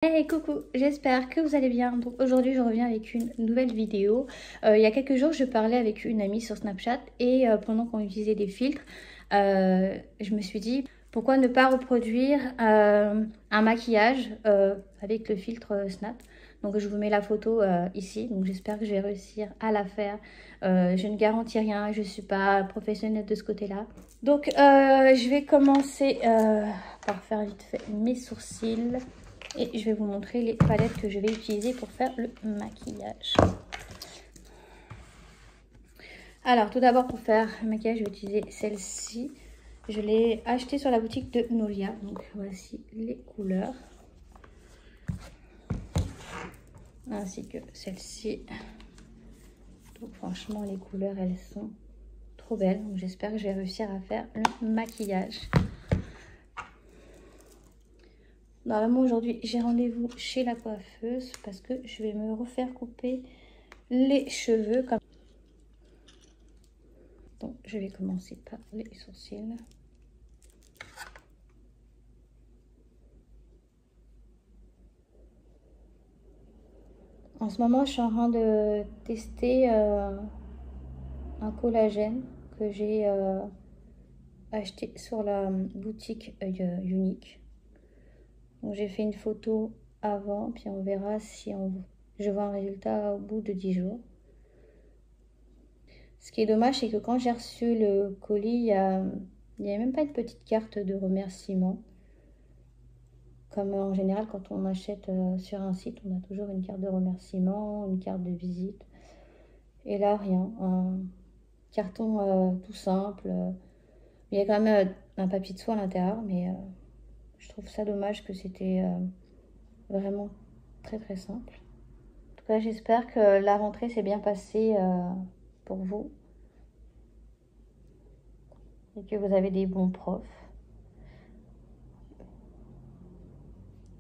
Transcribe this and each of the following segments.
Hey coucou, j'espère que vous allez bien. Donc aujourd'hui je reviens avec une nouvelle vidéo. Il y a quelques jours je parlais avec une amie sur Snapchat et pendant qu'on utilisait des filtres, je me suis dit pourquoi ne pas reproduire un maquillage avec le filtre Snap. Donc je vous mets la photo ici, donc j'espère que je vais réussir à la faire. Je ne garantis rien, je ne suis pas professionnelle de ce côté-là. Donc je vais commencer par faire vite fait mes sourcils. Et je vais vous montrer les palettes que je vais utiliser pour faire le maquillage. Alors, tout d'abord, pour faire le maquillage, je vais utiliser celle-ci. Je l'ai achetée sur la boutique de Nolia. Donc, voici les couleurs. Ainsi que celle-ci. Donc, franchement, les couleurs, elles sont trop belles. Donc, j'espère que je vais réussir à faire le maquillage. Normalement aujourd'hui j'ai rendez-vous chez la coiffeuse parce que je vais me refaire couper les cheveux. Donc je vais commencer par les sourcils. En ce moment je suis en train de tester un collagène que j'ai acheté sur la boutique Unique. Donc j'ai fait une photo avant, puis on verra si je vois un résultat au bout de 10 jours. Ce qui est dommage, c'est que quand j'ai reçu le colis, il n'y avait même pas une petite carte de remerciement. Comme en général, quand on achète sur un site, on a toujours une carte de remerciement, une carte de visite. Et là, rien. Un carton tout simple. Il y a quand même un papier de soie à l'intérieur, mais je trouve ça dommage que c'était vraiment très très simple. En tout cas, j'espère que la rentrée s'est bien passée pour vous. Et que vous avez des bons profs.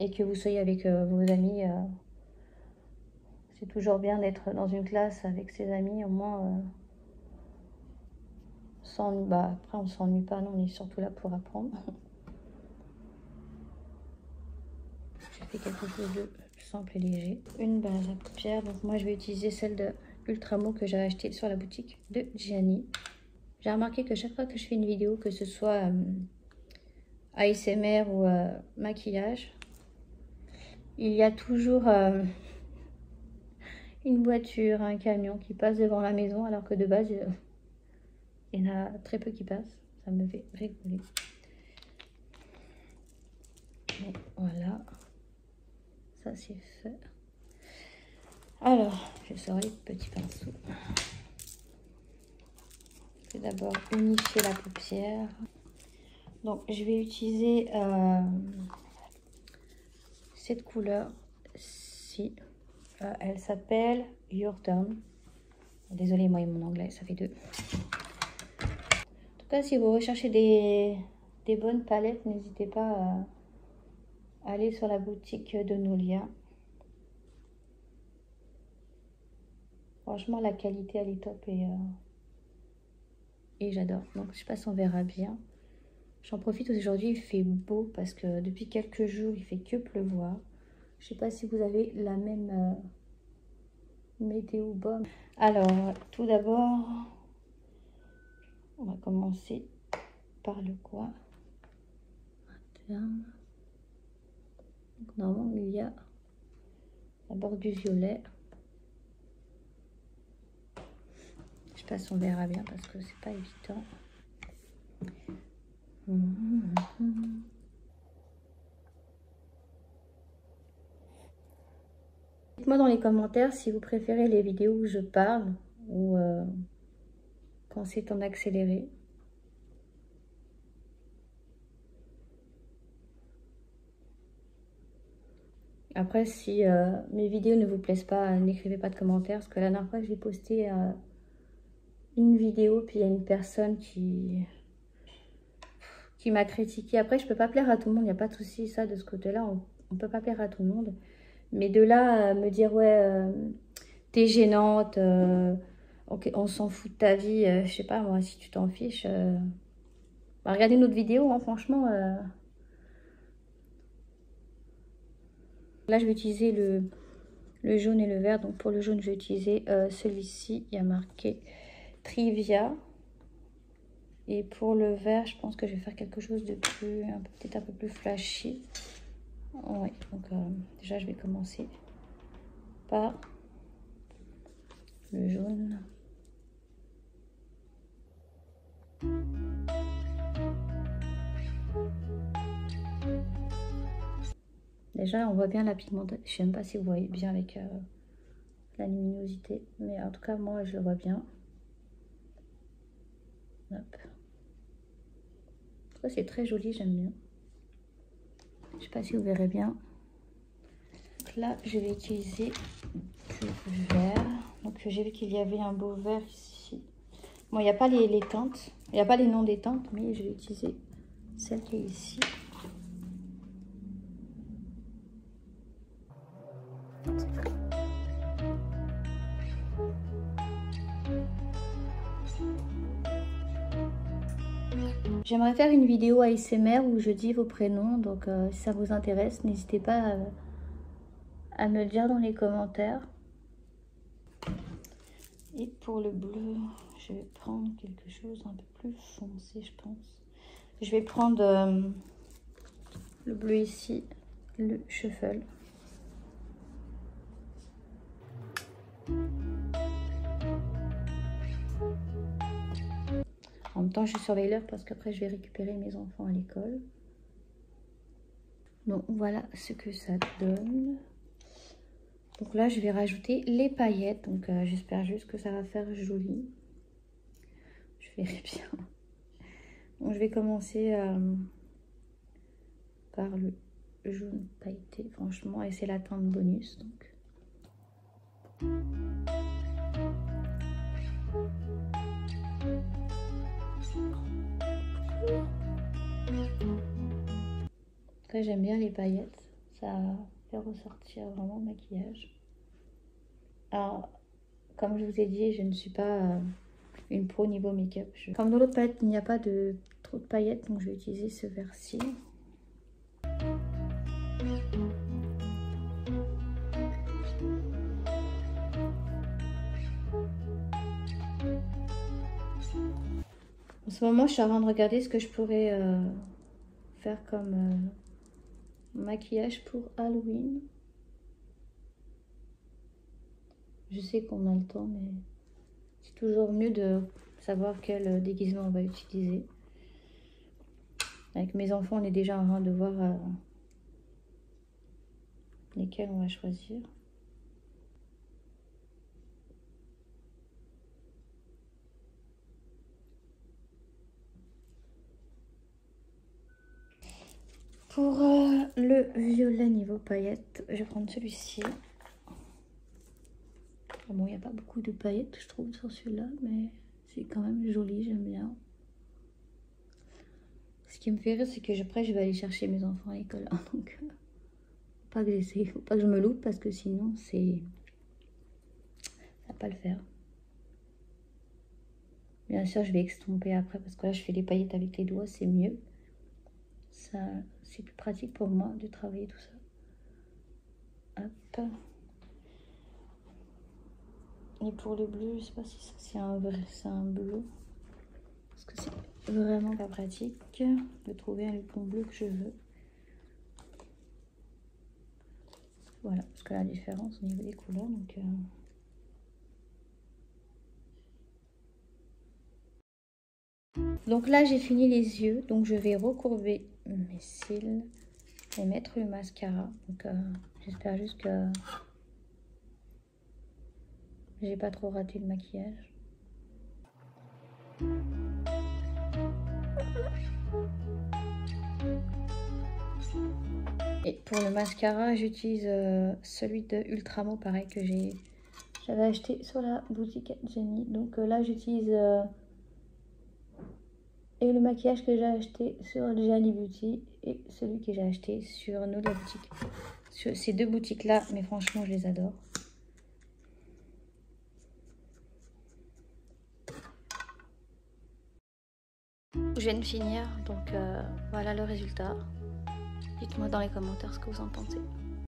Et que vous soyez avec vos amis. C'est toujours bien d'être dans une classe avec ses amis, au moins bah, après on s'ennuie pas, non, on est surtout là pour apprendre. J'ai fait quelque chose de simple et léger. Une base à paupières, donc moi je vais utiliser celle de Ultramo que j'ai acheté sur la boutique de Gianni. J'ai remarqué que chaque fois que je fais une vidéo, que ce soit ASMR ou maquillage, il y a toujours une voiture, un camion qui passe devant la maison, alors que de base, il y en a très peu qui passent. Ça me fait rigoler. Donc, voilà. Ça, c'est fait. Alors, je sors les petits pinceaux. Je vais d'abord unifier la paupière. Donc, je vais utiliser cette couleur-ci. Elle s'appelle Your Turn. Désolée, moi et mon anglais, ça fait deux. En tout cas, si vous recherchez des bonnes palettes, n'hésitez pas à aller sur la boutique de Nolia. Franchement, la qualité, elle est top et j'adore. Donc, je sais pas si on verra bien. J'en profite aujourd'hui, il fait beau parce que depuis quelques jours, il fait que pleuvoir. Je sais pas si vous avez la même météo bonne. Alors, tout d'abord, on va commencer par le coin interne. Donc, normalement, il y a d'abord du violet. Je sais pas si on verra bien parce que c'est pas évident. Dites-moi dans les commentaires si vous préférez les vidéos où je parle ou quand c'est en accéléré. Après, si mes vidéos ne vous plaisent pas, n'écrivez pas de commentaires. Parce que la dernière fois, j'ai posté une vidéo, puis il y a une personne qui m'a critiqué. Après, je peux pas plaire à tout le monde, il n'y a pas de souci, ça, de ce côté-là. On peut pas plaire à tout le monde. Mais de là, me dire, ouais, t'es gênante, okay, on s'en fout de ta vie, je sais pas, moi, si tu t'en fiches, bah, regardez notre vidéo, hein, franchement. Là, je vais utiliser le jaune et le vert. Donc pour le jaune, je vais utiliser celui-ci. Il y a marqué Trivia. Et pour le vert, je pense que je vais faire quelque chose de plus, peut-être un peu plus flashy. Ouais, donc déjà, je vais commencer par le jaune. Déjà, on voit bien la pigmentation. Je ne sais même pas si vous voyez bien avec la luminosité. Mais en tout cas, moi, je le vois bien. Hop. Ça, c'est très joli, j'aime bien. Je ne sais pas si vous verrez bien. Donc là, je vais utiliser du vert. Donc, j'ai vu qu'il y avait un beau vert ici. Bon, il n'y a pas les teintes. Il n'y a pas les noms des teintes, mais je vais utiliser celle qui est ici. J'aimerais faire une vidéo ASMR où je dis vos prénoms, donc si ça vous intéresse, n'hésitez pas à me le dire dans les commentaires. Et pour le bleu, je vais prendre quelque chose un peu plus foncé, je pense. Je vais prendre le bleu ici, le Shuffle. En même temps, je surveille l'heure parce qu'après, je vais récupérer mes enfants à l'école. Donc, voilà ce que ça donne. Donc là, je vais rajouter les paillettes. Donc, j'espère juste que ça va faire joli. Je verrai bien. Donc, je vais commencer par le jaune pailleté, franchement. Et c'est la teinte bonus. Donc. Après, j'aime bien les paillettes. Ça fait ressortir vraiment le maquillage. Alors, comme je vous ai dit, je ne suis pas une pro niveau make-up. Comme dans l'autre palette, il n'y a pas trop de paillettes, donc je vais utiliser ce vert-ci. En ce moment, je suis en train de regarder ce que je pourrais faire comme maquillage pour Halloween. Je sais qu'on a le temps, mais c'est toujours mieux de savoir quel déguisement on va utiliser. Avec mes enfants, on est déjà en train de voir lesquels on va choisir. Pour le violet niveau paillettes, je vais prendre celui-ci. Bon, il n'y a pas beaucoup de paillettes, je trouve, sur celui-là, mais c'est quand même joli, j'aime bien. Ce qui me fait rire, c'est que après, je vais aller chercher mes enfants à l'école. Donc, faut pas que je me loupe, parce que sinon, ça va pas le faire. Bien sûr, je vais estomper après, parce que là, je fais les paillettes avec les doigts, c'est mieux. C'est plus pratique pour moi de travailler tout ça. Hop. Et pour le bleu, je sais pas si c'est un bleu. Parce que c'est vraiment pas pratique de trouver le bon bleu que je veux. Voilà, parce que la différence au niveau des couleurs. Donc là, j'ai fini les yeux. Donc je vais recourber mes cils et mettre le mascara. Donc j'espère juste que j'ai pas trop raté le maquillage. Et pour le mascara, j'utilise celui de Ultramo, pareil, que j'avais acheté sur la boutique Jenny. Donc là, j'utilise et le maquillage que j'ai acheté sur Jenny Beauty et celui que j'ai acheté sur No La Boutique. Sur ces deux boutiques-là, mais franchement, je les adore. Je viens de finir, donc voilà le résultat. Dites-moi dans les commentaires ce que vous en pensez.